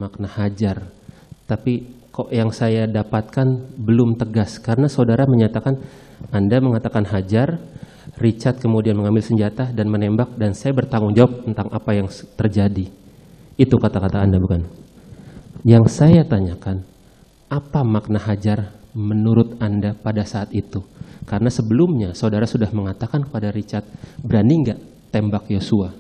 makna hajar, tapi kok yang saya dapatkan belum tegas karena saudara menyatakan Anda mengatakan hajar, Richard kemudian mengambil senjata dan menembak dan saya bertanggung jawab tentang apa yang terjadi. Itu kata-kata Anda bukan? Yang saya tanyakan, apa makna hajar menurut Anda pada saat itu? Karena sebelumnya saudara sudah mengatakan kepada Richard, berani nggak tembak Yosua?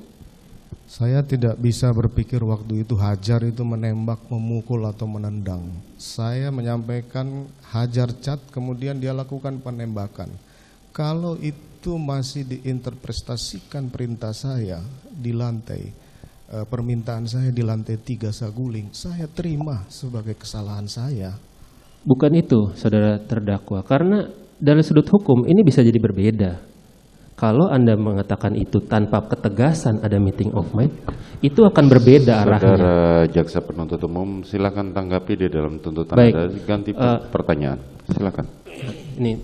Saya tidak bisa berpikir waktu itu hajar itu menembak, memukul atau menendang. Saya menyampaikan hajar cat, kemudian dia lakukan penembakan. Kalau itu masih diinterpretasikan perintah saya di lantai, permintaan saya di lantai 3 saguling, saya terima sebagai kesalahan saya. Bukan itu, saudara terdakwa. Karena dari sudut hukum ini bisa jadi berbeda. Kalau Anda mengatakan itu tanpa ketegasan ada meeting of mind, itu akan berbeda arahnya. Saudara jaksa penuntut umum, silakan tanggapi di dalam tuntutan. Baik. Anda. Ganti pertanyaan, silakan. Ini,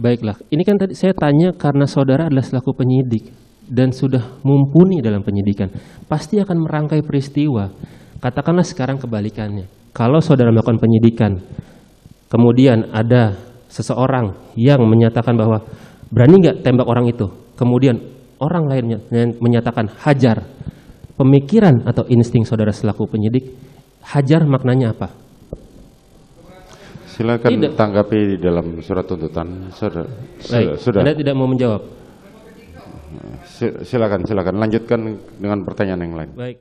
baiklah. Ini kan tadi saya tanya karena saudara adalah selaku penyidik dan sudah mumpuni dalam penyidikan, pasti akan merangkai peristiwa. Katakanlah sekarang kebalikannya. Kalau saudara melakukan penyidikan, kemudian ada seseorang yang menyatakan bahwa berani nggak tembak orang itu, kemudian orang lain menyatakan hajar, pemikiran atau insting saudara selaku penyidik, hajar maknanya apa? Silakan Tidak. tanggapi di dalam surat tuntutan. Baik, Sudah. Anda tidak mau menjawab. Silakan lanjutkan dengan pertanyaan yang lain. Baik.